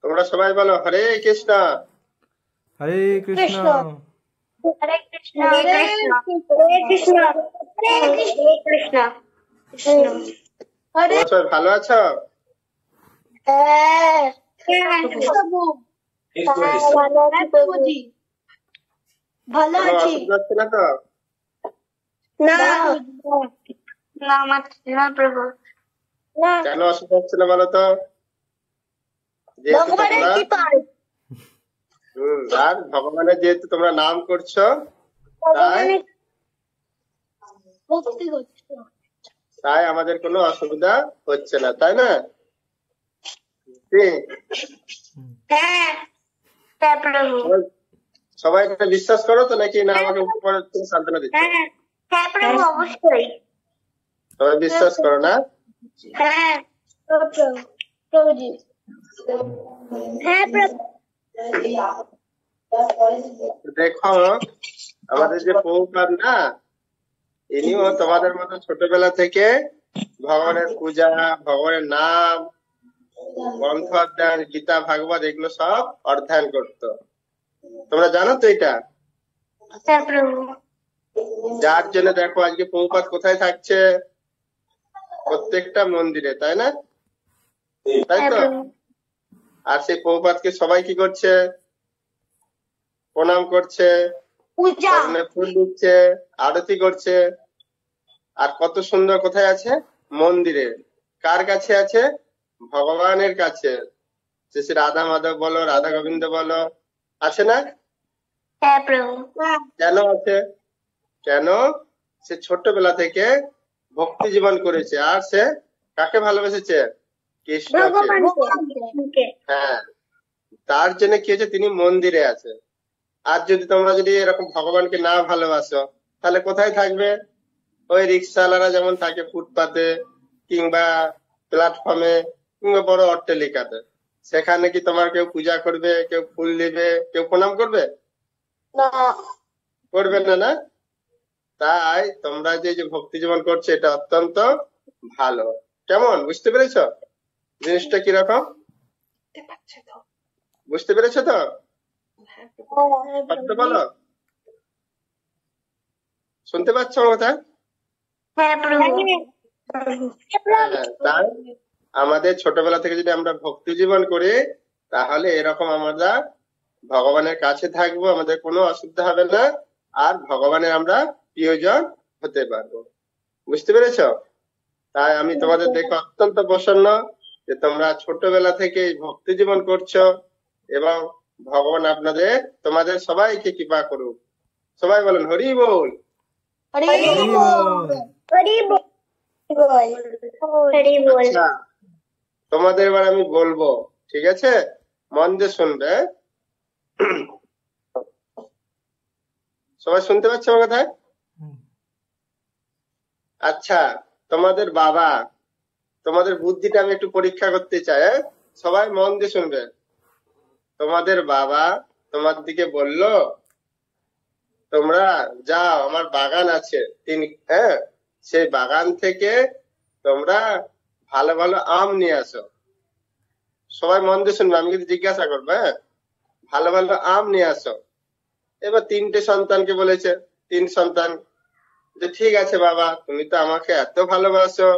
তোমরা সবাই বলো হরে কৃষ্ণ। হরে কৃষ্ণ। হরে কৃষ্ণ হরে কৃষ্ণ হরে কৃষ্ণ কৃষ্ণ হরে। তোমরা সবাই ভালো আছো? ভালো কোনো আছি। অসুবিধা হচ্ছে না তো? না না না প্রভু, না। কেন অসুবিধা হচ্ছে না বলো তো? যেহেতু ভগবানের তোমরা কৃপায় আর ভগবানের যেহেতু তোমরা নাম করছো, তাই ভক্তি করছো। তাই আমাদের কোনো অসুবিধা হচ্ছে না, তাই না? কি? হ্যাঁ হ্যাঁ প্রভু, সবাই এটা বিশ্বাস করো তো, নাকি না আমাকে উপরে তুমি সান্ত্বনা দিচ্ছ? হ্যাঁ হ্যাঁ প্রভু, অবশ্যই। সবাই বিশ্বাস করো না? হ্যাঁ প্রভুজি, হ্যাঁ প্রভু। দেখো, আমাদের যে প্রভুপাদ না, ইনিও তোমাদের মতো ছোটবেলা থেকে ভগবানের পূজা, ভগবানের নাম, গ্রন্থ অধ্যয়ন, গীতা ভাগবত এগুলো সব অধ্যয়ন করতো। তোমরা জানো তো এটা? হ্যাঁ প্রভু, যার জন্য দেখো আজকে প্রভুপাদ কোথায় থাকছে? প্রত্যেকটা মন্দিরে, তাই না? তাই হ্যাঁ তো? প্রভু। আর সেই প্রভুপাদকে সবাই কি করছে? প্রণাম করছে, পূজা, চরণে ফুল দিচ্ছে, আরতি করছে। আর কত সুন্দর কোথায় আছে? মন্দিরে। কার কাছে আছে? ভগবানের কাছে। শ্রী রাধা মাধব বলো, রাধা গোবিন্দ বলো, আছে না? হ্যাঁ প্রভু। কেন আছে? কেন? সে ছোটবেলা থেকে ভক্তি জীবন করেছে, আর সে কাকে ভালোবেসেছে? কৃষ্ণকে। ভগবানকে। হ্যাঁ, তার জন্য কি হয়েছে? তিনি মন্দিরে আছে। আর তোমরা যদি এরকম ভগবানকে না ভালোবাসো, তাহলে কোথায় থাকবে? ওই রিক্সাওয়ালারা যেমন থাকে ফুটপাতে, কিংবা প্ল্যাটফর্মে, কিংবা বড় অট্টালিকাতে। সেখানে কি তোমার কেউ পূজা করবে, কেউ ফুল দিবে, কেউ প্রণাম করবে? না। করবে না, না? তাই তোমরা যে ভক্তি জীবন করছো, এটা অত্যন্ত ভালো। কেমন, বুঝতে পেরেছো জিনিসটা কিরকম? বুঝতে পেরেছো তো? সত্য বলো, শুনতে পাচ্ছ আমার কথা? হ্যাঁ প্রভু। তাই আমাদের ছোটবেলা থেকে যদি আমরা ভক্তি জীবন করি, তাহলে এরকম আমরা ভগবানের কাছে থাকবো, আমাদের কোনো অসুবিধা হবে না, আর ভগবানের আমরা প্রিয়জন হতে পারবো। বুঝতে পেরেছো? তাই আমি তোমাদের দেখে অত্যন্ত প্রসন্ন যে তোমরা ছোটবেলা থেকে ভক্তি জীবন করছো, এবং ভগবান তোমাদের সবাইকে কৃপা করুক। সবাই বলেন হরি বল। হরি বল, হরি বল, হরি বল। আচ্ছা, তোমাদের এবার আমি বলবো, ঠিক আছে? মন দিয়ে শুনবে। সবাই শুনতে পাচ্ছ আমার কথা? আচ্ছা, তোমাদের বাবা, তোমাদের বুদ্ধিটা আমি একটু পরীক্ষা করতে চাই। সবাই মন দিয়ে শুনবে। তোমাদের বাবা তোমার দিকে বললো, তোমরা যাও, আমার বাগান আছে সেই বাগান থেকে তোমরা ভালো ভালো আম নিয়ে আসো। সবাই মন দিয়ে শুনবে, আমি কিন্তু জিজ্ঞাসা করবো। ভালো ভালো আম নিয়ে আসো। এবার 3টে সন্তানকে বলেছে। 3 সন্তান যে ঠিক আছে বাবা, তুমি তো আমাকে এত ভালোবাসো,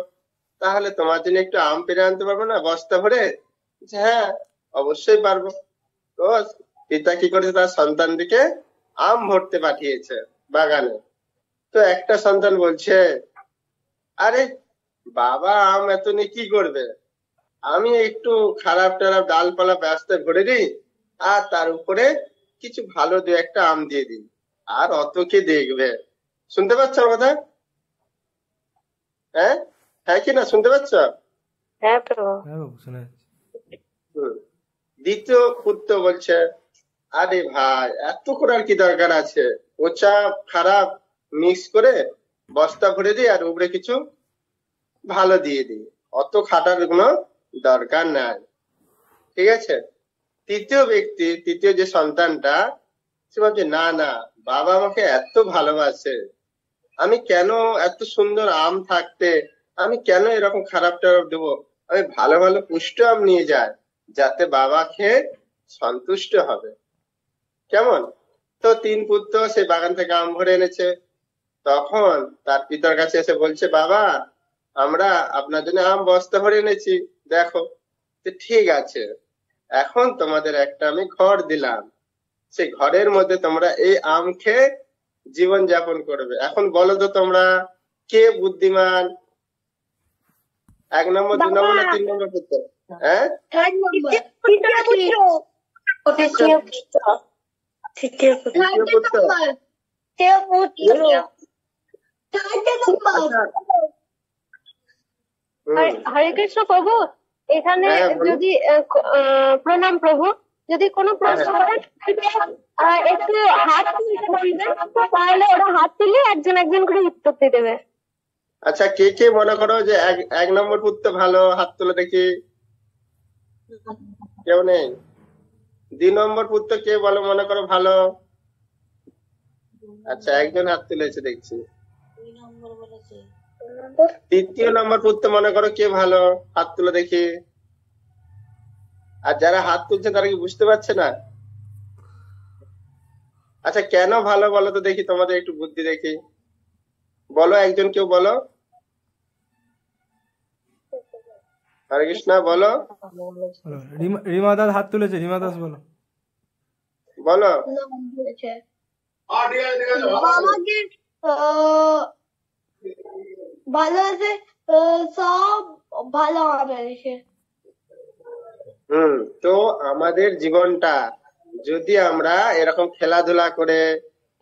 তাহলে তোমার জন্য একটু আম পেড়ে আনতে পারবো না বস্তা ভরে? হ্যাঁ, অবশ্যই পারবো। তো পিতা কি করেছে? তার সন্তানটিকে আম ভরতে পাঠিয়েছে বাগানে। তো একটা সন্তান বলছে, আরে বাবা, আম এত নিয়ে কি করবে? আমি একটু খারাপ টারাপ ডালপালা ব্যস্ত ভরে দিই, আর তার উপরে কিছু ভালো 2-1টা আম দিয়ে দিই, আর অত কে দেখবে। শুনতে পাচ্ছ আমার কথা? হ্যাঁ, হ্যাঁ কি না, শুনতে পাচ্ছ? হ্যাঁ প্রভু। দ্বিতীয় পুত্র বলছে, আরে ভাই, এত করার কি দরকার আছে? পচা খারাপ মিক্স করে বস্তা ভরে দিই, আর উপরে কিছু ভালো দিয়ে দিই, অত খাটার কোনো দরকার নাই। ঠিক আছে? তৃতীয় যে সন্তানটা, সে ভাবছে, না না, বাবা আমাকে এত ভালোবাসে, আমি কেন এত সুন্দর আম থাকতে আমি কেন এরকম খারাপ টারাপ দেবো? আমি ভালো ভালো পুষ্ট আম নিয়ে যাই, যাতে বাবা খেয়ে সন্তুষ্ট হবে। কেমন? তো 3 পুত্র সেই বাগান থেকে আম ভরে এনেছে। তখন তার পিতার কাছে এসে বলছে, বাবা আমরা আপনার জন্য আম বস্তা ভরে এনেছি, দেখো। তো ঠিক আছে, এখন তোমাদের একটা আমি ঘর দিলাম, সেই ঘরের মধ্যে তোমরা এই আম খেয়ে জীবন যাপন করবে। এখন বলো তো তোমরা, কে বুদ্ধিমান? 1 নম্বর, 2 নম্বর না 3 নম্বর পুত্র? হ্যাঁ, থার্ড নম্বর তৃতীয় পুত্র তৃতীয় পুত্র তৃতীয় পুত্র তৃতীয় পুত্র। তৃতীয় পুত্র থার্ড নম্বর। আচ্ছা, হরে কৃষ্ণ প্রভু, এখানে হ্যাঁ, বলুন। যদি প্রণাম প্রভু, যদি কোনো প্রশ্ন করেন একটু হাত তুলতে বলবেন, তাহলে ওরা হাত তুলে একজন একজন করে উত্তর দিয়ে দেবে। আচ্ছা, কে কে মনে করো যে 1 নম্বর পুত্র ভালো? হাত তুলে দেখি। কেউ নেই? 2 নম্বর পুত্র কে বলো মনে করো ভালো? আচ্ছা, একজন হাত তুলেছে দেখছি। 3য় নম্বর পুত্র মনে করো কে ভালো? হাত তুলে দেখি। আর যারা হাত তুলছে তারা কি বুঝতে পারছে না? আচ্ছা, কেন ভালো বলো তো দেখি, তোমাদের একটু বুদ্ধি দেখি। বলো, একজন কেউ বলো। হরে কৃষ্ণ বলো, বলো। রিমা দাস হাত তুলেছে, রিমা দাস বলো। বলো। আমাদের ভালো আছে, সব ভালো হবে এসে। তো আমাদের জীবনটা যদি আমরা এরকম খেলাধুলা করে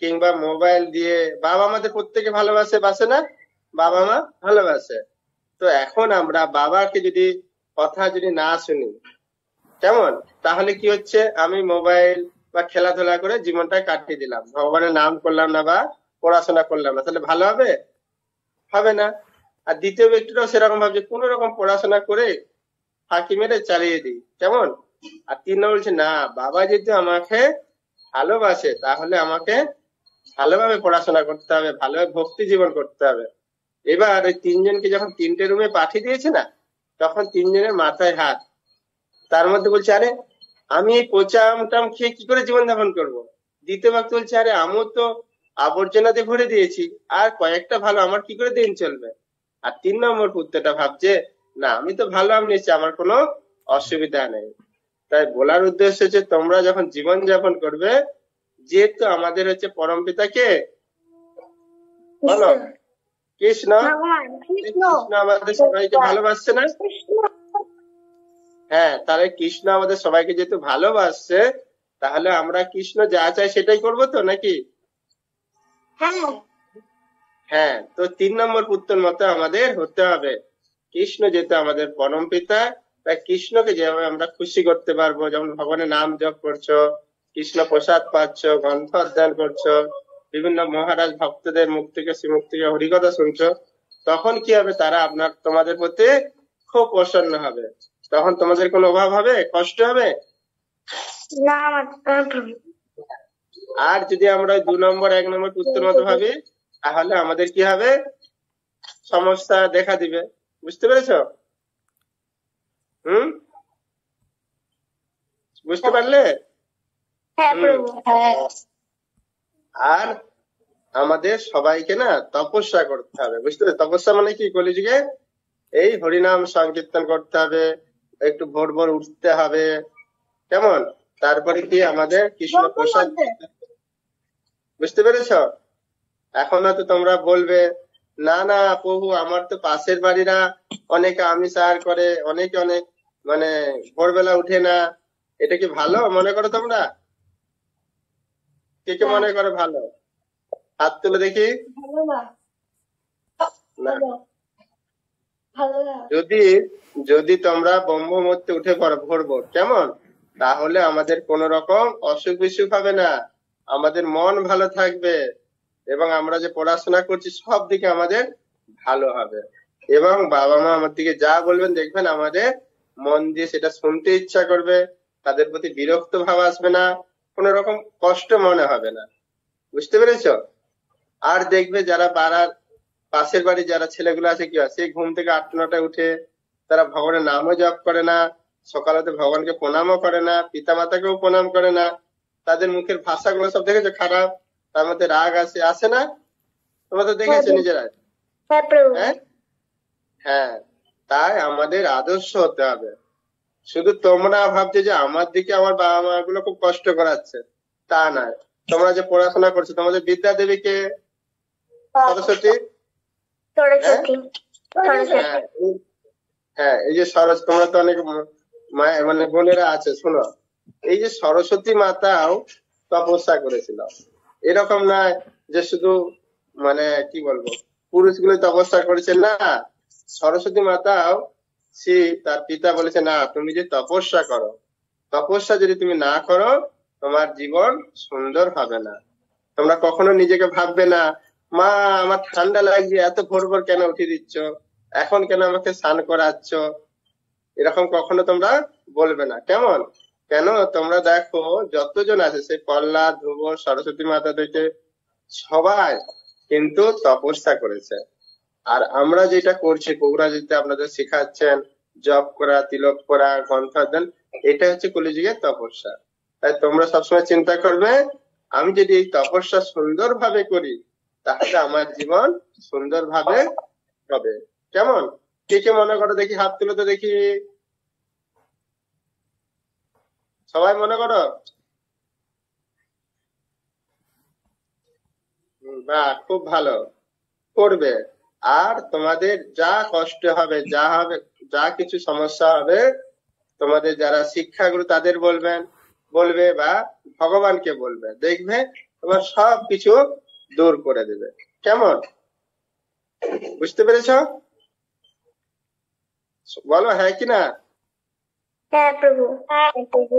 কিংবা মোবাইল দিয়ে, বাবা আমাদের প্রত্যেকে ভালোবাসে, বাসে না? বাবা মা ভালোবাসে। তো এখন আমরা বাবাকে যদি কথা যদি না শুনি, কেমন? তাহলে কি হচ্ছে, আমি মোবাইল বা খেলাধুলা করে জীবনটা কাটিয়ে দিলাম, ভগবানের নাম করলাম না বা পড়াশোনা করলাম না, তাহলে ভালো হবে? হবে না। আর দ্বিতীয় ব্যক্তিটাও সেরকম ভাবছে, কোন রকম পড়াশোনা করে ফাঁকি মেরে চালিয়ে দিই, কেমন? আর 3 নম্বর বলছে, না বাবা যদি আমাকে ভালোবাসে তাহলে আমাকে ভালোভাবে পড়াশোনা করতে হবে, ভালোভাবে ভক্তি জীবন করতে হবে। এবার ওই 3 জনকে যখন 3টে রুমে পাঠিয়ে দিয়েছে না, তখন 3 জনের মাথায় হাত। তার মধ্যে বলছে, আরে আমি এই পচা আমটাম খেয়ে কি করে জীবন যাপন করবো? দ্বিতীয় ব্যক্তি বলছে, আরে আমিও তো আবর্জনাতে ভরে দিয়েছি, আর কয়েকটা ভালো আমার কি করে দিন চলবে? আর 3 নম্বর পুত্রটা ভাবছে, না আমি তো ভালো আম নিয়েছি, আমার কোনো অসুবিধা নেই। তাই বলার উদ্দেশ্য হচ্ছে, তোমরা যখন জীবন যাপন করবে, যেহেতু আমাদের হচ্ছে পরম পিতাকে বলো কৃষ্ণ, ভগবান কৃষ্ণ কৃষ্ণ আমাদের সবাইকে ভালোবাসছে না? হ্যাঁ, তাহলে কৃষ্ণ আমাদের সবাইকে যেহেতু ভালোবাসছে, তাহলে আমরা কৃষ্ণ যা চাই সেটাই করবো তো, নাকি? হ্যাঁ হ্যাঁ, তো 3 নম্বর পুত্রের মতো আমাদের হতে হবে। কৃষ্ণ যেহেতু আমাদের পরম পিতা, তাই কৃষ্ণকে যেভাবে আমরা খুশি করতে পারবো, যেমন ভগবানের নাম জপ করছো, কৃষ্ণ প্রসাদ পাচ্ছ, গ্রন্থ অধ্যয়ন করছো, বিভিন্ন মহারাজ ভক্তদের মুখ থেকে শ্রীমুখ থেকে হরিকথা শুনছো, তখন কি হবে, তারা তোমাদের প্রতি খুব প্রসন্ন হবে। তখন তোমাদের কোনো অভাব হবে, কষ্ট হবে না প্রভু। আর যদি আমরা 2 নম্বর 1 নম্বর পুত্রের মতো ভাবি, তাহলে আমাদের কি হবে, সমস্যা দেখা দিবে। বুঝতে পেরেছো? বুঝতে পারলে? হ্যাঁ প্রভু। হ্যাঁ আর আমাদের সবাইকে না তপস্যা করতে হবে, বুঝতে পেরেছো? তপস্যা মানে কি, কলিযুগে এই হরিনাম সংকীর্তন করতে হবে, একটু ভোর ভোর উঠতে হবে, কেমন? তারপরে কি আমাদের কৃষ্ণ প্রসাদ, বুঝতে পেরেছো? এখন হয়তো তোমরা বলবে, না না প্রভু, আমার তো পাশের বাড়িরা অনেকে আমিষ আহার করে, অনেকে অনেক মানে ভোরবেলা উঠে না, এটা কি ভালো মনে করো তোমরা? কে কে মনে করে ভালো? হাত তুলে দেখি। ভালো না না। ভালো না। যদি যদি তোমরা ব্রহ্মমূর্তে উঠে পড়ো ভোর ভোর, কেমন? তাহলে আমাদের কোন রকম অসুখ বিসুখ হবে না, আমাদের মন ভালো থাকবে, এবং আমরা যে পড়াশোনা করছি সব দিকে আমাদের ভালো হবে, এবং বাবা মা আমার দিকে যা বলবেন দেখবেন আমাদের মন দিয়ে সেটা শুনতে ইচ্ছা করবে, তাদের প্রতি বিরক্ত ভাব আসবে না, কোন রকম কষ্ট মনে হবে না। বুঝতে পেরেছো? আর দেখবে যারা পাশের বাড়ি যারা ছেলেগুলো আছে, কি হয়, সেই ঘুম থেকে 8-9টায় উঠে তারা ভগবানের নামও জপ করে না, সকালে তো ভগবানকে প্রণামও করে না, পিতা মাতাকেও প্রণাম করে না, তাদের মুখের ভাষাগুলো সব দেখেছো খারাপ, তার মধ্যে রাগ আসে আসে না? তোমরা তো দেখেছো নিজেরাই। হ্যাঁ প্রভু। হ্যাঁ হ্যাঁ, তাই আমাদের আদর্শ হতে হবে। শুধু তোমরা ভাবছো যে আমার দিকে আমার বাবা মা গুলো খুব কষ্ট করাচ্ছে, তা নয়। তোমরা যে পড়াশোনা করছো, তোমাদের বিদ্যা দেবীকে সরস্বতী, সরস্বতী। সরস্বতী। হ্যাঁ হ্যাঁ, এই যে সরস্বতী, তোমরা তো অনেক মানে বোনেরা আছে, শোনো, এই যে সরস্বতী মাতাও তপস্যা করেছিল। এরকম নয় যে শুধু মানে কি বলবো পুরুষগুলো তপস্যা করেছে, না, সরস্বতী মাতাও সে তার পিতা বলেছে না, তুমি যে তপস্যা করো, তপস্যা যদি তুমি না করো তোমার জীবন সুন্দর হবে না। তোমরা কখনো নিজেকে ভাববে না, মা আমার ঠান্ডা লাগছে, এত ভোর ভোর কেন উঠিয়ে দিচ্ছ, এখন কেন আমাকে স্নান করাচ্ছ, এরকম কখনো তোমরা বলবে না। কেমন? কেন? তোমরা দেখো যতজন আছে, সেই প্রহ্লাদ, ধ্রুব, সরস্বতী মাতা থেকে সবাই কিন্তু তপস্যা করেছে। আর আমরা যেটা করছি, প্রভুরা যেটা আপনাদের শেখাচ্ছেন, জপ করা, তিলক করা, গ্রন্থাধ্যয়ন, এটা হচ্ছে কলিযুগের তপস্যা। তাই তোমরা সবসময় চিন্তা করবে, আমি যদি এই তপস্যা সুন্দরভাবে করি তাহলে আমার জীবন সুন্দরভাবে হবে। কেমন? কে কে মনে করো দেখি, হাত তুলে তো দেখি, সবাই মনে করো। বাহ, খুব ভালো, করবে। আর তোমাদের যা কষ্ট হবে, যা কিছু সমস্যা হবে, তোমাদের যারা শিক্ষাগুরু তাদের বলবে বা ভগবানকে বলবে, দেখবে তোমার সব কিছু দূর করে দেবে। কেমন? বুঝতে পেরেছো? বলো হ্যাঁ কি না? হ্যাঁ প্রভু। হ্যাঁ প্রভু।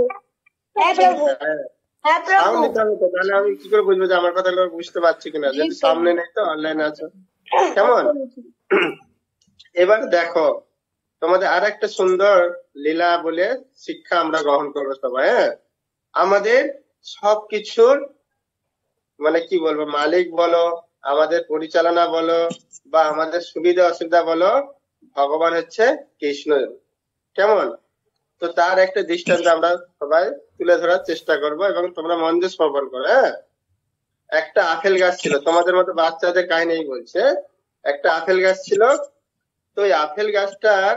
হ্যাঁ প্রভু। হ্যাঁ, হ্যাঁ সাউন্ড প্রভু। নিতে হবে তো, তাহলে আমি কি করে বুঝবো যে আমার কথাগুলো বুঝতে পারছি কিনা, যদি সামনে নেই তো অনলাইনে আছো। কেমন? এবার দেখো, তোমাদের আর একটা সুন্দর লীলা বলে শিক্ষা আমরা গ্রহণ করবো সবাই। হ্যাঁ, আমাদের সবকিছুর মানে কি বলবো, মালিক বলো, আমাদের পরিচালনা বলো, বা আমাদের সুবিধা অসুবিধা বলো, ভগবান হচ্ছে কৃষ্ণ। কেমন? তো তার একটা দৃষ্টান্ত আমরা সবাই তুলে ধরার চেষ্টা করব, এবং তোমরা মন দিয়ে শ্রবণ করো। হ্যাঁ, একটা আপেল গাছ ছিল, তোমাদের মতো বাচ্চাদের কাহিনী বলছে। একটা আপেল গাছ ছিল, তো ওই আপেল গাছটার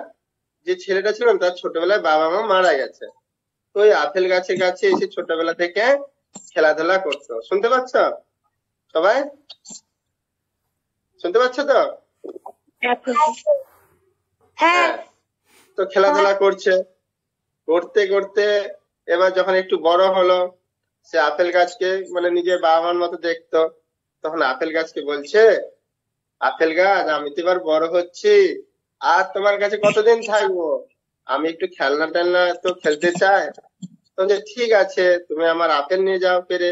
যে ছেলেটা ছিল না, তার ছোটবেলায় বাবা মা মারা গেছে। তো ওই আপেল গাছের কাছে এসে ছোটবেলা থেকে খেলাধুলা করতো। শুনতে পাচ্ছ সবাই? শুনতে পাচ্ছ তো? হ্যাঁ প্রভু। হ্যাঁ। হ্যাঁ, তো খেলাধুলা করছে, করতে করতে এবার যখন একটু বড় হলো, সে আপেল গাছকে মানে নিজের বাবা মার মতো দেখতো। তখন আপেল গাছকে বলছে, আপেল গাছ, আমি তো এবার বড় হচ্ছি, আর তোমার কাছে কতদিন থাকবো, আমি একটু খেলনা টেলনা তো খেলতে চাই। তো যে ঠিক আছে, তুমি আমার আপেল নিয়ে যাও পেরে,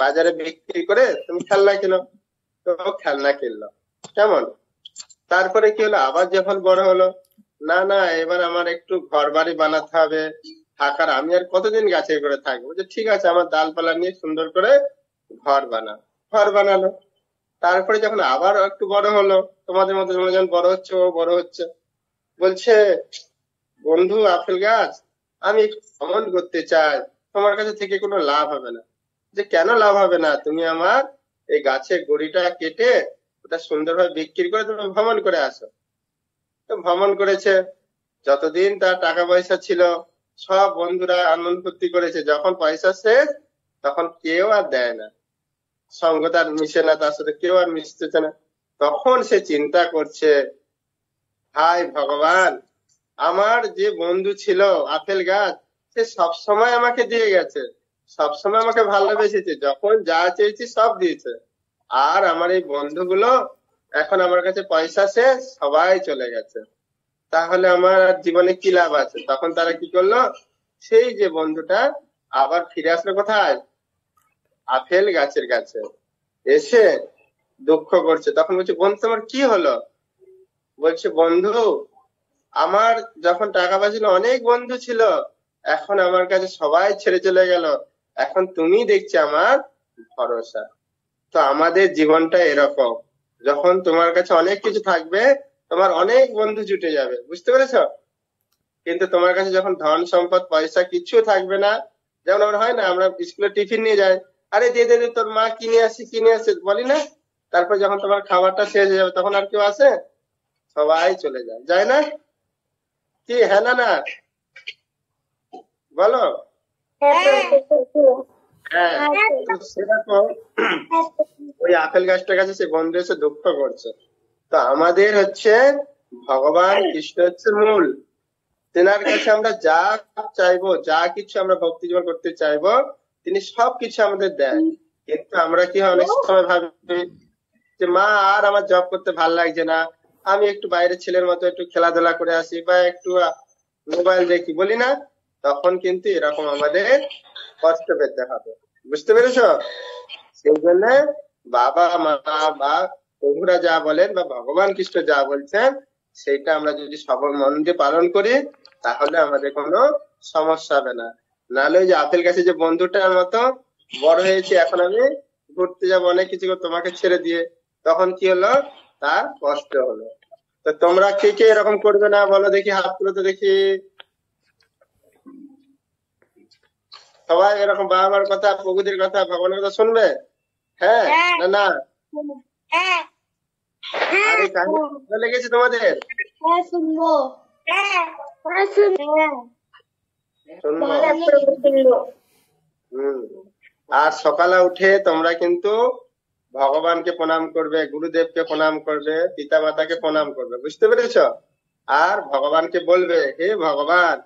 বাজারে বিক্রি করে তুমি খেলনা কিনো। তো ও খেলনা কিনলো। কেমন? তারপরে কি হলো, আবার যখন বড় হলো, না না এবার আমার একটু ঘর বাড়ি বানাতে হবে, থাকার আমি আর কতদিন গাছের করে থাকবো, যে ঠিক আছে আমার ডালপালা নিয়ে সুন্দর করে ঘর ঘর বানালো। তারপরে যখন আবার একটু বড় হলো, তোমাদের মধ্যে তোমরা যখন বড় হচ্ছে, ও বড় হচ্ছে, বলছে, বন্ধু আপেল গাছ, আমি একটু ভ্রমণ করতে চাই, তোমার কাছে থেকে কোনো লাভ হবে না। যে কেন লাভ হবে না, তুমি আমার এই গাছের গুড়িটা কেটে ওটা সুন্দরভাবে বিক্রি করে তুমি ভ্রমণ করে আসো। তো ভ্রমণ করেছে, যতদিন তার টাকা পয়সা ছিল সব বন্ধুরা আনন্দ ফুর্তি করেছে, যখন পয়সা শেষ তখন কেউ আর দেয় না, সঙ্গ তার মিশে না, তার সাথে কেউ আর মিশতেছে না। তখন সে চিন্তা করছে, হায় ভগবান, আমার যে বন্ধু ছিল আপেল গাছ, সে সব সময় আমাকে দিয়ে গেছে, সব সময় আমাকে ভালোবেসেছে, যখন যা চেয়েছি সব দিয়েছে, আর আমার এই বন্ধুগুলো এখন আমার কাছে পয়সা শেষ, সবাই চলে গেছে, তাহলে আমার আর জীবনে কি লাভ আছে। তখন তারা কি করলো, সেই যে বন্ধুটা আবার ফিরে আসলো কোথায়, আপেল গাছের কাছে এসে দুঃখ করছে। তখন বলছে, বন্ধু তোমার কি হলো? বলছে, বন্ধু আমার যখন টাকা পয়সা ছিল অনেক বন্ধু ছিল, এখন আমার কাছে সবাই ছেড়ে চলে গেল, এখন তুমি দেখছি আমার ভরসা। তো আমাদের জীবনটা এরকম, যখন তোমার কাছে অনেক কিছু থাকবে, তোমার অনেক বন্ধু জুটে যাবে। বুঝতে পেরেছো? কিন্তু তোমার কাছে যখন ধন সম্পদ পয়সা কিছু থাকবে না, যেমন আমরা হয় না, আমরা স্কুলে টিফিন নিয়ে যাই, আরে দে দে দে, তোর মা কিনে আসি বলি না? তারপর যখন তোমার খাবারটা শেষ হয়ে যাবে তখন আর কেউ আসে? সবাই চলে যায়, যায় না? কি হ্যাঁ না না বলো? হ্যাঁ প্রভু। হ্যাঁ। তো সেরকম ওই আপেল গাছটার কাছে সে বন্ধু এসে দুঃখ করছে। তো আমাদের হচ্ছে ভগবান কৃষ্ণ হচ্ছে মূল। তেনার কাছে আমরা যা চাইবো, যা কিছু আমরা ভক্তি জীবন করতে চাইবো, তিনি সবকিছু আমাদের দেন। কিন্তু আমরা কি হয়, অনেক সময় ভাবি যে মা আর আমার জব করতে ভাল লাগছে না, আমি একটু বাইরের ছেলের মতো একটু খেলাধুলা করে আসি বা একটু মোবাইল দেখি, বলি না? তখন কিন্তু এরকম আমাদের কষ্ট পেতে হবে। বুঝতে পেরেছো? সেই জন্য বাবা মা বা প্রভুরা যা বলেন বা ভগবান কৃষ্ণ যা বলছেন, সেটা আমরা যদি সবল মন দিয়ে পালন করি, তাহলে আমাদের কোনো সমস্যা হবে না। নাহলে ওই যে আপেল গাছে যে বন্ধুটার মতো বড় হয়েছে, এখন আমি ঘুরতে যাবো অনেক কিছু করে তোমাকে ছেড়ে দিয়ে, তখন কি হলো, তার কষ্ট হলো। তো তোমরা কে কে এরকম করবে না বলো দেখি, হাত তুলে তো দেখি। সবাই এরকম বাবা মার কথা, প্রভুদের কথা, ভগবানের কথা শুনবে? হ্যাঁ না না? হ্যাঁ আর এই কাহিনী ভালো লেগেছে তোমাদের? হ্যাঁ শুনবো। হ্যাঁ হ্যাঁ শুনবো। শুনবো। হ্যাঁ প্রভু শুনবো। হম। আর সকালে উঠে তোমরা কিন্তু ভগবানকে প্রণাম করবে, গুরুদেবকে প্রণাম করবে, পিতা মাতাকে প্রণাম করবে। বুঝতে পেরেছো? আর ভগবানকে বলবে, হে ভগবান,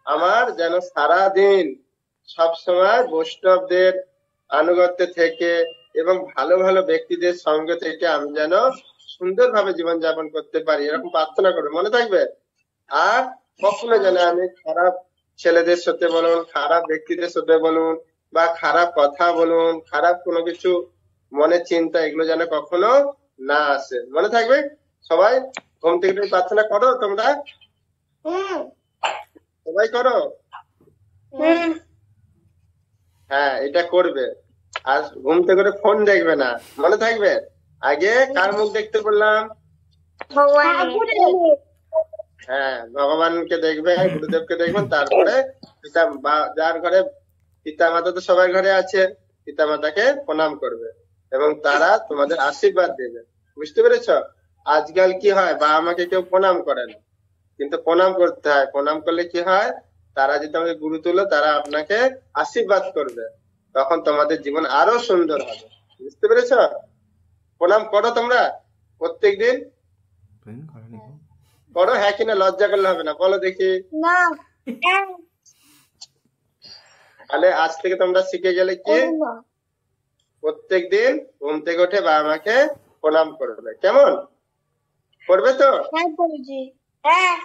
আমার যেন সারা দিন সবসময় বৈষ্ণবদের আনুগত্যে থেকে এবং ভালো ভালো ব্যক্তিদের সঙ্গে থেকে আমি যেন সুন্দরভাবে জীবনযাপন করতে পারি, এরকম প্রার্থনা করবে। মনে থাকবে? আর কখনো যেন আমি খারাপ ছেলেদের সাথে বলুন, খারাপ ব্যক্তিদের সাথে বলুন, বা খারাপ কথা বলুন, খারাপ কোনো কিছু মনে চিন্তা, এগুলো যেন কখনো না আসে। মনে থাকবে? সবাই ঘুম থেকে উঠে প্রার্থনা করো তোমরা? হুম সবাই করো? হুম হ্যাঁ, এটা করবে। আর ঘুম থেকে উঠে ফোন দেখবে না। মনে থাকবে? আগে কার মুখ দেখতে বললাম? ভগবান। হ্যাঁ, ভগবানকে দেখবে, গুরুদেবকে দেখবেন, তারপরে যার ঘরে পিতা মাতা তো সবার ঘরে আছে, পিতা মাতাকে প্রণাম করবে এবং তারা তোমাদের আশীর্বাদ দেবে। বুঝতে পেরেছ? আজকাল কি হয়, বাবা মাকে কেউ প্রণাম করে না, কিন্তু প্রণাম করতে হয়। প্রণাম করলে কি হয়, তারা যদি আমাকে গুরু তুলো, তারা আপনাকে আশীর্বাদ করবে, তখন তোমাদের জীবন আরো সুন্দর হবে। বুঝতে পেরেছ? প্রণাম করো তোমরা প্রত্যেকদিন? করো হ্যাঁ কিনা? লজ্জা করলে হবে না, বলো দেখি। না তাহলে আজ থেকে তোমরা শিখে গেলে কি, প্রত্যেকদিন ঘুম থেকে উঠে বাবা মাকে প্রণাম করবে। কেমন? করবে তো? হ্যাঁ প্রভুজি। হ্যাঁ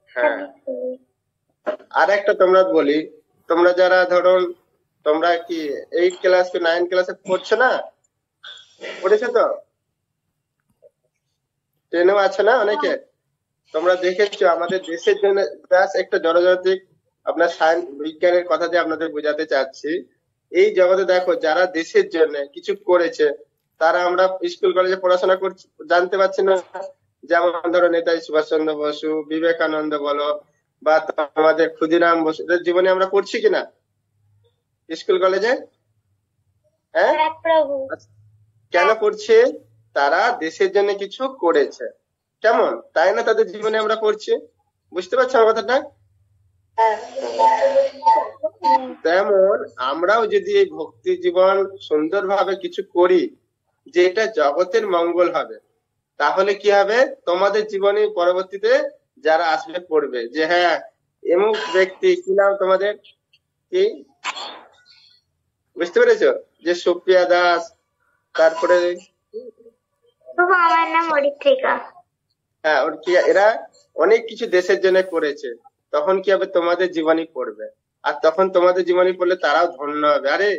হ্যাঁ। আর একটা তোমরা বলি, তোমরা যারা ধরুন, তোমরা কি 8 ক্লাস কি 9 ক্লাসে পড়ছো না? পড়েছো তো? 10-এও আছে না অনেকে? তোমরা দেখেছো আমাদের দেশের জন্য, ব্যাস একটা জনজাতিক আপনার সায়েন্স বিজ্ঞানের কথা দিয়ে আপনাদের বোঝাতে চাচ্ছি। এই জগতে দেখো, যারা দেশের জন্য কিছু করেছে, তারা আমরা স্কুল কলেজে পড়াশোনা করছি, জানতে পারছি না? যেমন ধরো নেতাজি সুভাষচন্দ্র বসু, বিবেকানন্দ বলো, বা আমাদের ক্ষুদিরাম বসু, এদের জীবনে আমরা পড়ছি কিনা স্কুল কলেজে? হ্যাঁ, হ্যাঁ প্রভু। কেন পড়ছি? তারা দেশের জন্য কিছু করেছে, কেমন? তাই না তাদের জীবনে আমরা পড়ছি। বুঝতে পারছো আমার কথাটা? তেমন আমরাও যদি এই ভক্তি জীবন সুন্দরভাবে কিছু করি, যেটা জগতের মঙ্গল হবে, তাহলে কি হবে, তোমাদের জীবনে পরবর্তীতে যারা আসবে পড়বে যে হ্যাঁ, এমুক ব্যক্তি, কি নাম তোমাদের, কি? বুঝতে পেরেছো? যে সুপ্রিয়া দাস, তারপরে প্রভু আমার নাম অরিত্রিকা। হ্যাঁ, ওর কি, এরা অনেক কিছু দেশের জন্য করেছে, তখন কি হবে, তোমাদের জীবনী পড়বে। আর তখন তোমাদের জীবনী পড়লে তারাও ধন্য হবে। আরে,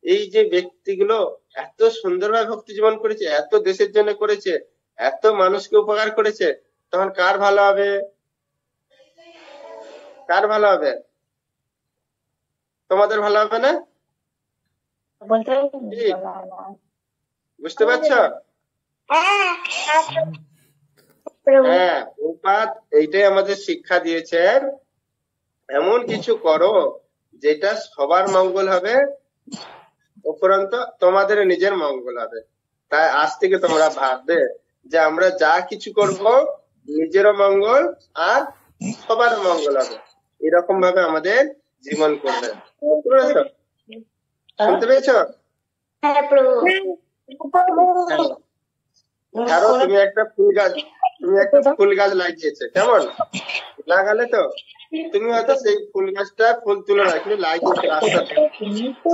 এই যে ব্যক্তিগুলো এত সুন্দরভাবে ভক্তি জীবন করেছে, এত দেশের জন্য করেছে, এত মানুষকে উপকার করেছে, তখন কার ভালো হবে? কার ভালো হবে? তোমাদের ভালো হবে না? কি? বুঝতে পারছো? হ্যাঁ প্রভু হ্যাঁ, প্রভুপাদ এইটাই আমাদের শিক্ষা দিয়েছেন, এমন কিছু করো যেটা সবার মঙ্গল হবে, উপরন্ত তোমাদের নিজের মঙ্গল হবে। তাই আজ থেকে তোমরা ভাববে যে আমরা যা কিছু করব নিজেরও মঙ্গল আর সবার মঙ্গল হবে, এরকম ভাবে আমাদের জীবন করবে। বুঝতে পেরেছো? শুনতে পেয়েছো? হ্যাঁ প্রভু হ্যাঁ। ধরো তুমি একটা ফুল গাছ লাগিয়েছো, কেমন লাগালে তো, তুমি হয়তো সেই ফুল গাছটা ফুল তুলে না, কিন্তু লাগিয়েছো রাস্তাতে,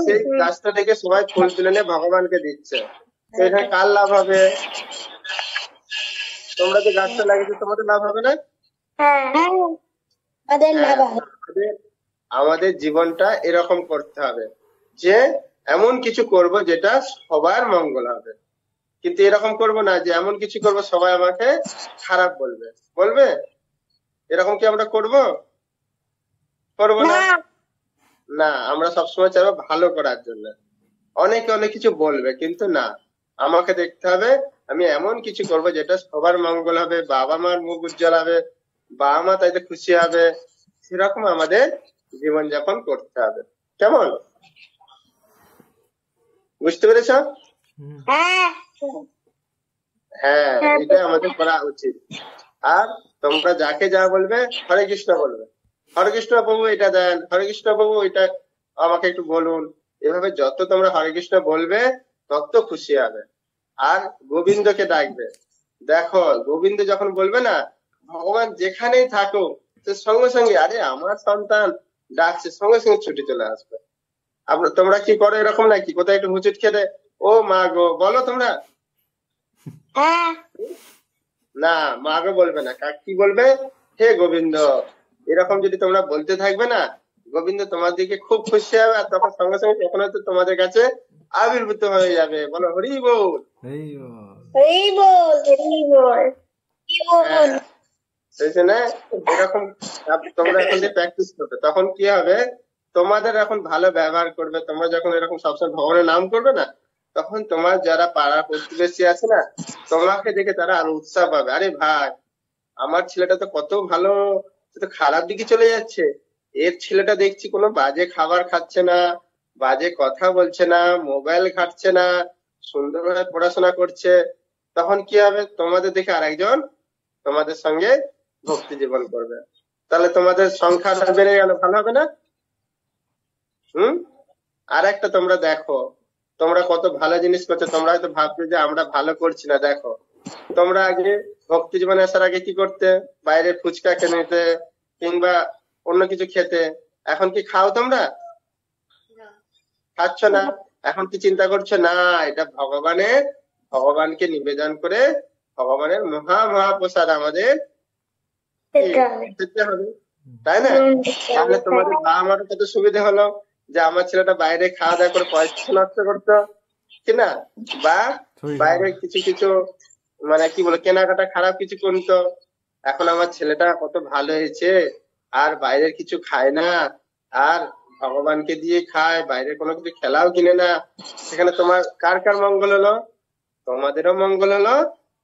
সেই গাছটা থেকে সবাই ফুল তুলে নিয়ে ভগবানকে দিচ্ছে, তো এখানে কার লাভ হবে? তোমরা যে গাছটা লাগিয়েছো তোমাদের লাভ হবে না? হ্যাঁ আমাদের হ্যাঁ, লাভ হবে। আমাদের জীবনটা এরকম করতে হবে যে এমন কিছু করব যেটা সবার মঙ্গল হবে, কিন্তু এরকম করব না যে এমন কিছু করব সবাই আমাকে খারাপ বলবে। বলবে? এরকম কি আমরা করবো না? না, আমরা সবসময় চাইবো ভালো করার জন্য। অনেকে অনেক কিছু বলবে, কিন্তু না, আমাকে দেখতে হবে আমি এমন কিছু করব যেটা সবার মঙ্গল হবে, বাবা মার মুখ উজ্জ্বল হবে, বাবা মা তাইতে খুশি হবে, সেরকম আমাদের জীবনযাপন করতে হবে। কেমন? বুঝতে পেরেছ? হ্যাঁ হ্যাঁ, এটা আমাদের করা উচিত। আর তোমরা যাকে যা বলবে হরে কৃষ্ণ বলবে, হরে কৃষ্ণ প্রভু এটা দেন, হরে কৃষ্ণ প্রভু এটা আমাকে একটু বলুন। এভাবে যত তোমরা হরে কৃষ্ণ বলবে তত খুশি হবে। আর গোবিন্দকে ডাকবে। দেখো, গোবিন্দ যখন বলবে না, ভগবান যেখানেই থাকুক সে সঙ্গে সঙ্গে আরে আমার সন্তান ডাকছে, সঙ্গে সঙ্গে ছুটি চলে আসবে। তোমরা কি করো এরকম নাকি? কোথায় একটু হুচুট খেতে, ও মা গো বলো তোমরা? হ্যাঁ না, মা গো বলবে না, কি বলবে? হে গোবিন্দ। এরকম যদি তোমরা বলতে থাকবে না, গোবিন্দ তোমার দিকে খুব খুশি হবে, আর তখন সঙ্গে সঙ্গে তখন হয়তো তোমাদের কাছে আবির্ভূত হয়ে যাবে। বলো হরি বল। এই বাবা। হরি বল হরি বল কি বল সেই জন্য এরকম তোমরা এখন যে প্র্যাকটিস করবে, তখন কি হবে? তোমাদের এখন ভালো ব্যবহার করবে। তোমরা যখন এরকম সবসময় ভগবানের নাম করবে না, তখন তোমার যারা পাড়া প্রতিবেশী আছে না, তোমাকে দেখে তারা আরো উৎসাহ পাবে। আরে ভাই, আমার ছেলেটা তো কত ভালো, সে তো খারাপ দিকে চলে যাচ্ছে, এর ছেলেটা দেখছি কোনো বাজে খাবার খাচ্ছে না, বাজে কথা বলছে না, মোবাইল ঘাটছে না, সুন্দরভাবে পড়াশোনা করছে। তখন কি হবে? তোমাদের দেখে আরেকজন তোমাদের সঙ্গে ভক্তি জীবন করবে, তাহলে তোমাদের সংখ্যাটা বেড়ে গেল, ভালো হবে না? আর একটা তোমরা দেখো, তোমরা কত ভালো জিনিস করছো। তোমরা হয়তো ভাবছো যে আমরা ভালো করছি না। দেখো, তোমরা আগে ভক্তি জীবনে আসার আগে কি করতে? বাইরে ফুচকা খেয়ে নিতে কিংবা অন্য কিছু খেতে। এখন কি খাও তোমরা? খাচ্ছ না। এখন কি চিন্তা করছো? না, এটা ভগবানকে নিবেদন করে ভগবানের মহাপ্রসাদ আমাদের খেতে হবে, তাই না? তাহলে তোমাদের বাবা মারও কত সুবিধা হলো যে আমার ছেলেটা বাইরে খাওয়া দাওয়া করে পয়সা নষ্ট করতো কিনা, বা বাইরে কিছু কিছু মানে কি বলে কেনাকাটা খারাপ কিছু করতো। এখন আমার ছেলেটা কত ভালো হয়েছে, আর বাইরের কিছু খায় না, আর ভগবানকে দিয়ে খায়, বাইরে কোনো কিছু খেলাও কিনে না। সেখানে তোমার কার কার মঙ্গল হলো? তোমাদেরও মঙ্গল হলো,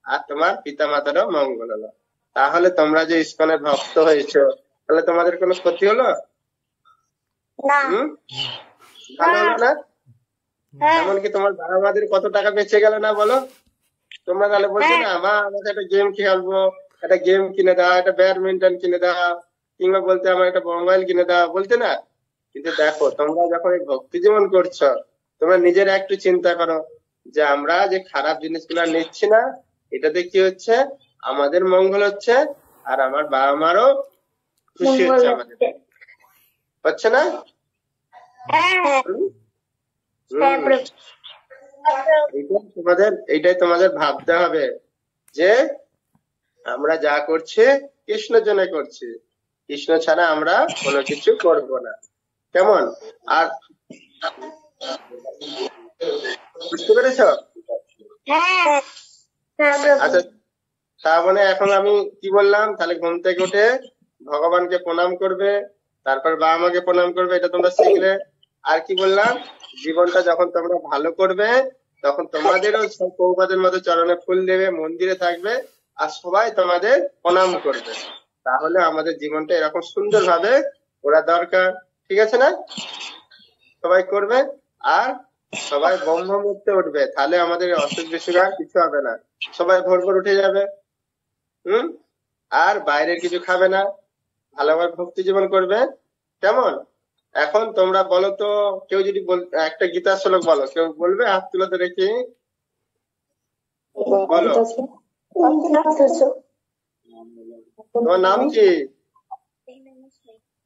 আর তোমার পিতা মাতারও মঙ্গল হলো। তাহলে তোমরা যে ইস্কনের ভক্ত হয়েছো, তাহলে তোমাদের কোনো ক্ষতি হলো? ভালো হলো না? এমনকি তোমার বাবা মাদের কত টাকা বেঁচে গেল না বলো? তোমরা তাহলে বলছো না, মা আমাকে একটা গেম খেলবো, একটা গেম কিনে দাও, একটা ব্যাডমিন্টন কিনে দাও, কিংবা বলতে আমার একটা মোবাইল কিনে দাও, বলতে না? কিন্তু দেখো, তোমরা যখন এই ভক্তি জীবন করছো, তোমরা নিজেরা একটু চিন্তা করো যে আমরা যে খারাপ জিনিসগুলো নিচ্ছি না, এটাতে কি হচ্ছে? আমাদের মঙ্গল হচ্ছে, আর আমার বাবা মারও খুশি হচ্ছে আমাদের, হচ্ছে না? এইটাই তোমাদের ভাবতে হবে যে আমরা যা করছি কৃষ্ণের জন্য করছি, কৃষ্ণ ছাড়া আমরা কোনো কিছু করব না। কেমন? আর বুঝতে পেরেছ? আচ্ছা, তার মানে এখন আমি কি বললাম? তাহলে ঘুম থেকে উঠে ভগবানকে প্রণাম করবে, তারপর বাবা মাকে প্রণাম করবে, এটা তোমরা শিখলে। আর কি বললাম? জীবনটা যখন তোমরা ভালো করবে, তখন তোমাদেরও প্রভুপাদের মতো চরণে ফুল দেবে, মন্দিরে থাকবে, আর সবাই তোমাদের প্রণাম করবে, তাহলে আমাদের জীবনটা এরকম সুন্দর ভাবে করা দরকার। ঠিক আছে না? সবাই করবে, আর সবাই বোম বোম উঠতে উঠবে, তাহলে আমাদের অসুখ বিসুখ আর কিছু হবে না। সবাই ভোর ভোর উঠে যাবে, আর বাইরের কিছু খাবে না, ভালোভাবে ভক্তি জীবন করবে। কেমন? এখন তোমরা বলো তো, কেউ যদি একটা গীতার শ্লোক বলো, কেউ বলবে? হাত তুলে তো দেখি, বলো। তোমার নাম কি?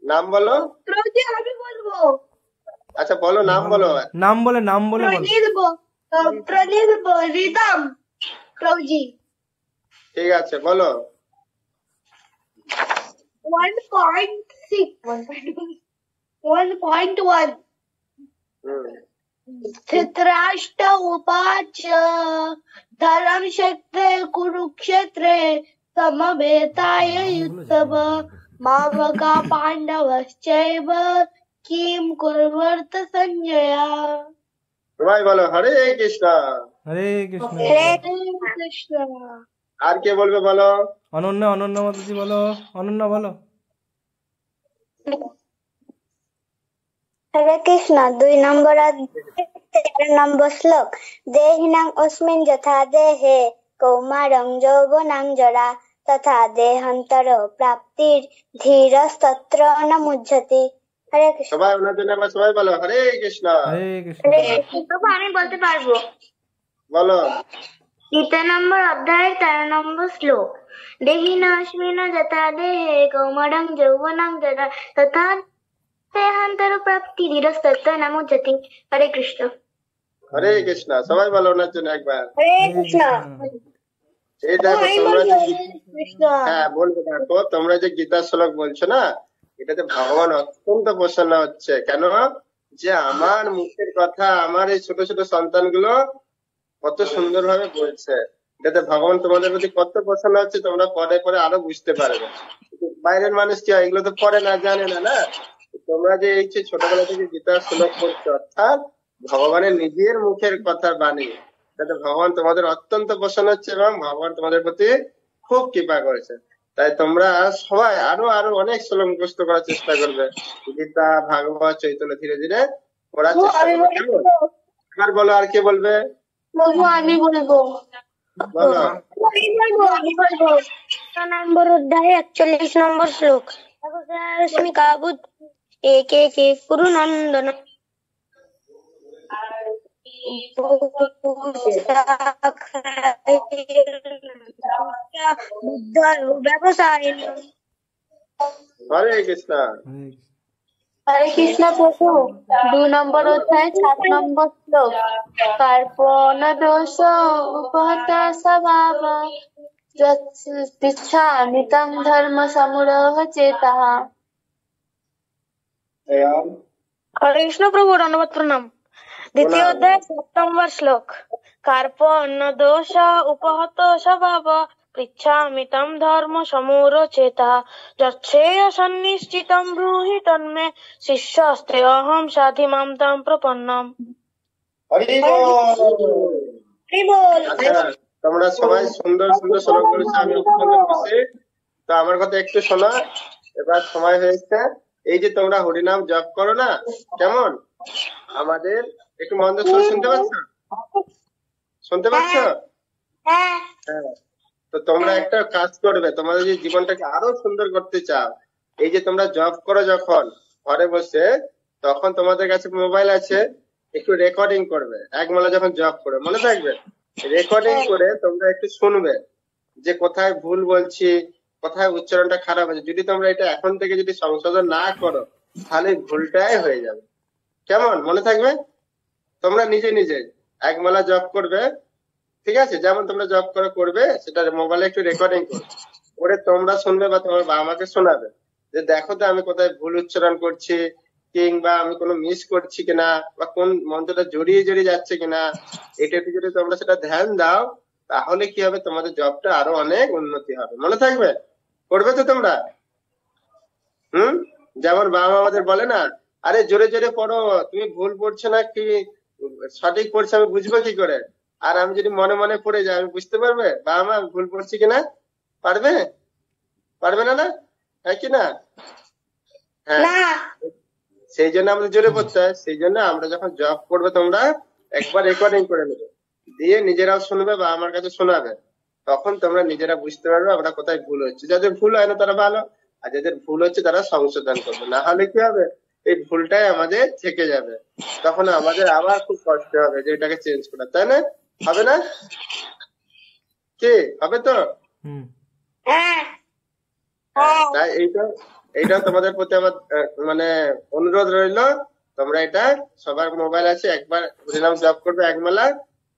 নাম বলো। আমি বলবো। আচ্ছা বলো, নাম বলো। নাম বলে বলো। প্রণীত রিদম প্রভুজি। ঠিক আছে, বলো। 1.6 1.1 धृतराष्ट्र उवाच धर्मक्षेत्रे कुरुक्षेत्रे समवेताय युद्धव मावका पाण्डवश्चैव किं कुर्वर्त सञ्जय। সবাই বলো হরে কৃষ্ণ। হরে কৃষ্ণ। हरे कृष्ण। আর কে বলবে বলো? অনন্য মাতাজি বলো। অনন্য বলো। হরে কৃষ্ণ। 2 নম্বর অধ্যায় 13 নম্বর শ্লোক। দেহিনাং অস্মিন যথা দেহে কৌমারং যৌবনাং জরা তথা দেহান্তর প্রাপ্তির ধীরস্তত্র ন মুহ্যতি। হরে কৃষ্ণ। সবাই ওনার জন্য আবার সবাই বলো হরে কৃষ্ণ। হরে কৃষ্ণ। আমি বলতে পারবো। বলো। 2 নম্বর অধ্যায় 13 নম্বর শ্লোক। দেহিনাস্মিন যথা দেহে কৌমারং যৌবনাং জরা তথা দেহান্তর প্রাপ্তি ধীরস্তত্র ন মুহ্যতি। হরে কৃষ্ণ। হরে কৃষ্ণ। সবাই বলো ওনার জন্য একবার। হরে কৃষ্ণ। এই দেখো তোমরা হ্যাঁ বলবো, দেখো তোমরা যে গীতার শ্লোক বলছো না, এটাতে ভগবান অত্যন্ত প্রসন্ন হচ্ছে। কেন? যে আমার মুখের কথা আমার এই ছোট ছোট সন্তানগুলো কত সুন্দর ভাবে বলছে, এটাতে ভগবান তোমাদের প্রতি কত প্রসন্ন হচ্ছে তোমরা পরে পরে আরো বুঝতে পারবে। বাইরের মানুষ কি হয়, এগুলো তো পড়ে না, জানে না। না, তোমরা যে এই যে ছোটবেলা থেকে গীতার শ্লোক পড়ছো, অর্থাৎ ভগবানের নিজের মুখের কথা বাণী, যাতে ভগবান তোমাদের অত্যন্ত প্রসন্ন হচ্ছে এবং ভগবান তোমাদের প্রতি খুব কৃপা করেছে। তাই তোমরা সবাই আরো আরো অনেক শ্লোক মুখস্থ করার চেষ্টা করবে, গীতা ভাগবত চৈতন্য ধীরে ধীরে পড়ার চেষ্টা করবে। কেমন? এবার বলো, আর কে বলবে? আমি বলবো। বলো। 6 নম্বর অধ্যায় 41 নম্বর শ্লোক। রশ্মিকা বুধ একে কে কুরু নন্দন ব্যবসায়। হরে কৃষ্ণ। হরে কৃষ্ণ প্রভু। 2 নম্বর অধ্যায় 7 নম্বর শ্লোক। কার্পণ দোষ উপহত স্বভাব পৃচ্ছামিতং ধর্ম সমূঢ় চেতঃ। হরে কৃষ্ণ প্রভু। ধন্যবাদ, প্রণাম। 2 অধ্যায় 7 নম্বর শ্লোক। কার্পণ দোষ উপহত স্বভাব পৃচ্ছামিতং ধর্ম সমূঢ় চেতঃ যচ্ছেয় সন্নিশ্চিতং ব্রূহি তন্মে শিষ্যস্তে অহং সাধিমাম তাম প্রপন্নম। আচ্ছা, তোমরা সবাই সুন্দর সুন্দর শ্লোক বলেছো, আমি অত্যন্ত খুশি। তো আমার কথা একটু শোনো, এবার সময় হয়েছে। এই যে তোমরা হরিনাম জপ করো না, কেমন? আমাদের একটু মন দিয়ে শুনতে পাচ্ছ? শুনতে পাচ্ছ? হ্যাঁ। তো তোমরা একটা কাজ করবে, তোমাদের যে জীবনটাকে আরো সুন্দর করতে চাও, এই যে তোমরা জব করো যখন ঘরে বসে, তখন তোমাদের কাছে মোবাইল আছে, একটু রেকর্ডিং করবে। একবেলা যখন জব করে মনে থাকবে, রেকর্ডিং করে তোমরা একটু শুনবে যে কোথায় ভুল বলছি, কোথায় উচ্চারণটা খারাপ আছে। যদি তোমরা এটা এখন থেকে যদি সংশোধন না করো, তাহলে ভুলটাই হয়ে যাবে। কেমন? মনে থাকবে? তোমরা নিজে নিজে একবেলা জব করবে, ঠিক আছে? যেমন তোমরা জব করবে, সেটা মোবাইলে একটু রেকর্ডিং করে তোমরা শুনবে বা তোমার বাবা মাকে শোনাবে যে দেখো তো আমি কোথায় ভুল উচ্চারণ করছি, কিংবা আমি কোনো মিস করছি কিনা, বা কোন মন্ত্রটা জড়িয়ে জড়িয়ে যাচ্ছে কিনা। এটা একটু যদি তোমরা সেটা ধ্যান দাও, তাহলে কি হবে, তোমাদের জবটা আরো অনেক উন্নতি হবে। মনে থাকবে? করবে তো তোমরা? যেমন বাবা মা আমাদের বলে না, আরে জোরে জোরে পড়ো, তুমি ভুল পড়ছো না কি সঠিক পড়ছো আমি বুঝবো কি করে? আর আমি যদি মনে মনে পড়ে যাই, আমি বুঝতে পারবে বাবা মা আমি ভুল করছি কিনা? পারবে? পারবে না? না হ্যাঁ কি না? হ্যাঁ, না সেই জন্য আমাদের জোরে পড়তে হয়। সেই জন্য আমরা যখন জব করবে তোমরা একবার রেকর্ডিং করে নেবে, দিয়ে নিজেরাও শুনবে বা আমার কাছে শোনাবে। তখন তোমরা নিজেরা বুঝতে পারবে আমরা কোথায় ভুল হচ্ছে। যাদের ভুল হয় না তারা ভালো, আর যাদের ভুল হচ্ছে তারা সংশোধন করবে। না হলে কি হবে, এই ভুলটাই আমাদের থেকে যাবে। তখন আমাদের আবার খুব কষ্ট হবে যে এটাকে চেঞ্জ করা, তাই না? হবে না? কি হবে তো? হুম। হ্যাঁ তাই এইটা তোমাদের প্রতি আমার মানে অনুরোধ রইলো। তোমরা এটা সবার মোবাইল আছে, একবার হরিনাম জপ করবে একমালা,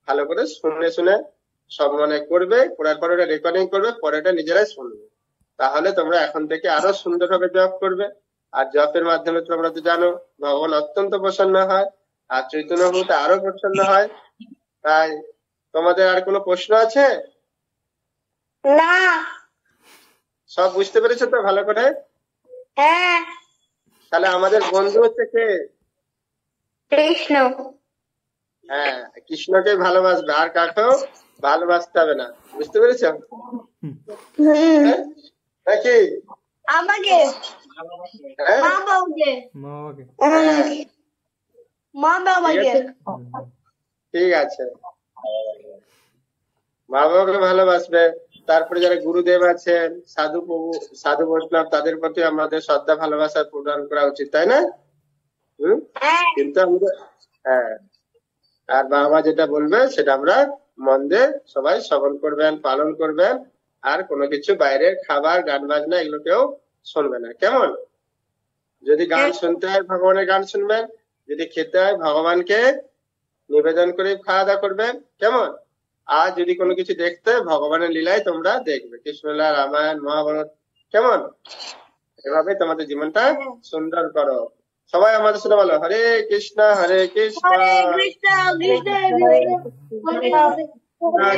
ভালো করে শুনে শুনে সব মানে করবে, করার পর ওটা রেকর্ডিং করবে, পরে এটা নিজেরাই শুনবে। তাহলে তোমরা এখন থেকে আরো সুন্দরভাবে জপ করবে। আর জপের মাধ্যমে তোমরা তো জানো ভগবান অত্যন্ত প্রসন্ন হয়, আর চৈতন্য প্রভু আরো প্রসন্ন হয়। তাই তোমাদের আর কোনো প্রশ্ন আছে? না সব বুঝতে পেরেছো তো ভালো করে? হ্যাঁ তাহলে আমাদের বন্ধু হচ্ছে কে? কৃষ্ণ হ্যাঁ, কৃষ্ণকে ভালোবাসবে, আর কাকেও ভালোবাসতে হবে না। বুঝতে পেরেছো? হ্যাঁ? নাকি? আমাকে হ্যাঁ? মা বাবাকে মা বাবাকে। মা বাবাকে ঠিক আছে, মা বাবাকে ভালোবাসবে। তারপরে যারা গুরুদেব আছেন, সাধু বৈষ্ণব, তাদের প্রতি আমাদের শ্রদ্ধা ভালোবাসা প্রদান করা উচিত, তাই না? কিন্তু আমাদের হ্যাঁ, আর বাবা যেটা বলবে সেটা আমরা মন দিয়ে সবাই শ্রবণ করবেন, পালন করবেন। আর কোনো কিছু বাইরের খাবার, গান বাজনা এগুলো কেউ শুনবে না, কেমন? যদি গান শুনতে হয় ভগবানের গান শুনবেন, যদি খেতে হয় ভগবানকে নিবেদন করে খাওয়া দাওয়া করবেন, কেমন? আর যদি কোনো কিছু দেখতে হয় ভগবানের লীলায় তোমরা দেখবে, কৃষ্ণলীলা, রামায়ণ, মহাভারত, কেমন? এভাবে তোমাদের জীবনটা সুন্দর করো। সবাই আমাদের সাথে বলো হরে কৃষ্ণ হরে কৃষ্ণ কৃষ্ণ কৃষ্ণ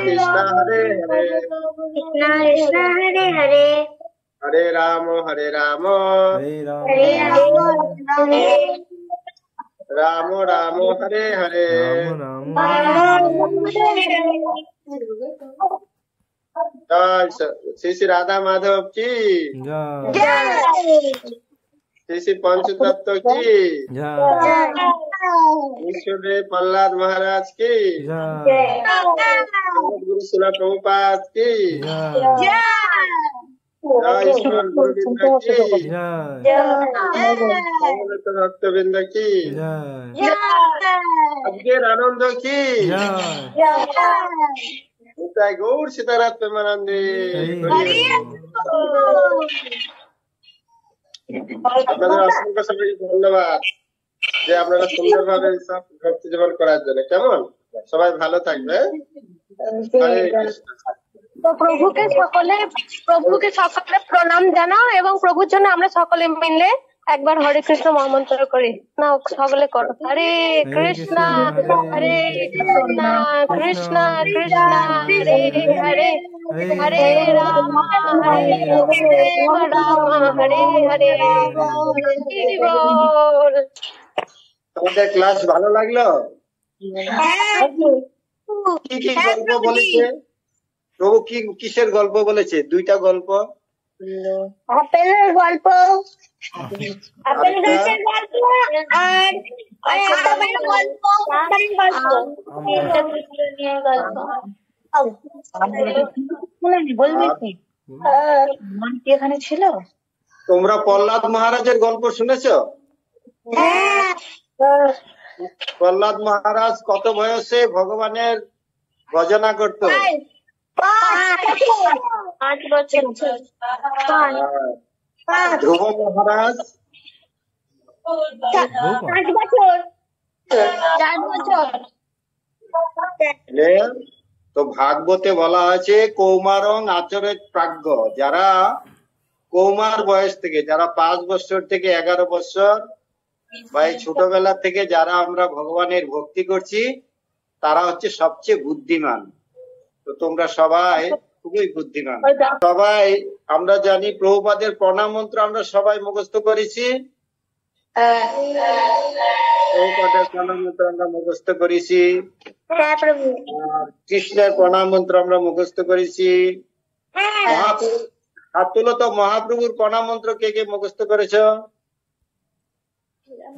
কৃষ্ণ হরে হরে কৃষ্ণ কৃষ্ণ হরে হরে হরে রাম হরে রাম হরে রাম হরে রাম হরে রাম রাম হরে হরে। রাম জয় শ্রী শ্রী রাধা মাধব কি, জয় শ্রী শ্রী পঞ্চতত্ত্ব কি, জয় বিশ্বদেব প্রহ্লাদ মহারাজ কি, জয় গুরু শিলা প্রভুপাদ কি, জয় জয় ঈশ্বর গুরুবৃন্দ কি, সমবেত ভক্তবৃন্দ কি, জয় আজকের আনন্দ কি, নিতাই গৌর সীতানাথ প্রেমানন্দে। আপনাদের অসংখ্য সবাইকে ধন্যবাদ যে আপনারা সুন্দরভাবে সব ভক্তি জীবন করার জন্য, কেমন? সবাই ভালো থাকবে। হরে কৃষ্ণ। তো প্রভুকে সকলে প্রণাম জানাও এবং প্রভুর জন্য আমরা সকলে মিলে একবার হরে কৃষ্ণ মহামন্ত্র করি না, সকলে করো হরে কৃষ্ণ হরে কৃষ্ণ কৃষ্ণ কৃষ্ণ হরে হরে হরে রাম হরে হরে বল। তোমাদের ক্লাস ভালো লাগলো? কি কি গল্প বলেছে প্রভু? কিসের গল্প বলেছে? দুইটা গল্প, আপেলের গল্প, আপেল গাছের গল্প, আর আমের গল্প, এখানে ছিল। তোমরা প্রহ্লাদ মহারাজের গল্প শুনেছো? প্রহ্লাদ মহারাজ কত বয়সে ভগবানের ভজনা করতো? 5 বছর। ধ্রুব মহারাজ 5 বছর, 4 বছর। তো ভাগবতে বলা আছে কৌমারং আচরেত প্রাজ্ঞ, যারা কৌমার বয়স থেকে, যারা 5 বছর থেকে 11 বছর বা এই ছোটবেলা থেকে যারা আমরা ভগবানের ভক্তি করছি, তারা হচ্ছে সবচেয়ে বুদ্ধিমান। তো তোমরা সবাই খুবই বুদ্ধিমান। সবাই আমরা জানি প্রভুপাদের প্রণাম মন্ত্র আমরা সবাই মুখস্থ করেছি। প্রভুপাদের প্রণাম মন্ত্র আমরা মুখস্থ করেছি, হ্যাঁ প্রভু। আর কৃষ্ণের প্রণাম মন্ত্র আমরা মুখস্থ করেছি। মহাপ্রভু হাত তুলো তো, মহাপ্রভুর প্রণাম মন্ত্র কে কে মুখস্থ করেছ?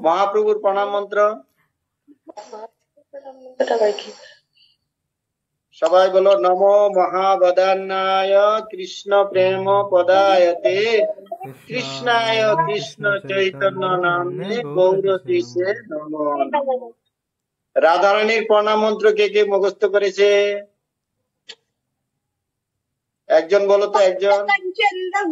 মহাপ্রভুর প্রণাম মন্ত্র সবাই বলো, নমো মহাবদান্যায় কৃষ্ণ প্রেম পদায়তে কৃষ্ণায় কৃষ্ণ চৈতন্য নামে গৌরতীশে নমো। রাধারানীর প্রণাম মন্ত্র কে কে মুখস্থ করেছে? একজন বলো তো, একজন।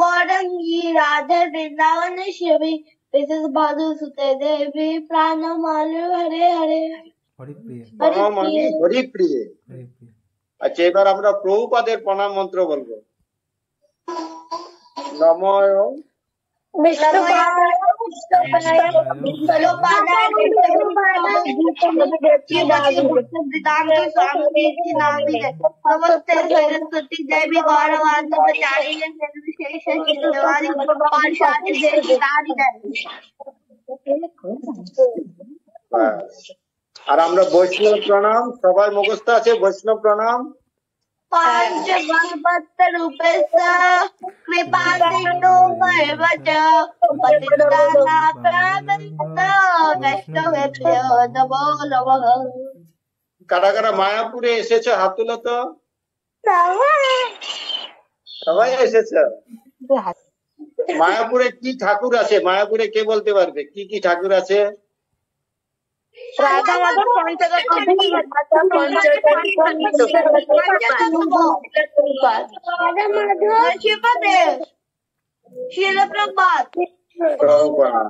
গৌরঙ্গী রাধে বৃন্দাবন শিবী বিশেষ বাধু সুতে দেবী প্রাণ মালু হরে হরে হরিপ্রিয়া মানে হরিপ্রিয়ে। হরিপ্রিয়া আচ্ছা, এবার আমরা প্রভুপাদের প্রণাম মন্ত্র বলবো। নমো नमस्ते सरस्वती देवी गौरवांत प्रचारिणे निर्विशेष चित्तवादी पार्षादि देवी तारी देवी। আর আমরা বৈষ্ণব প্রণাম সবাই মুখস্থ আছে। বৈষ্ণব প্রণাম पंच भक्त रूपेश कृपा सिंधु भैवच वैष्णवेभ्यो नमो नमः। কারা কারা মায়াপুরে এসেছো হাত তুলো তো। সবাই এসেছো। মায়াপুরে কি ঠাকুর আছে? মায়াপুরে কে বলতে পারবে কি কি ঠাকুর আছে? রাধা মাধব शिल प्रभात প্রভুপাদ।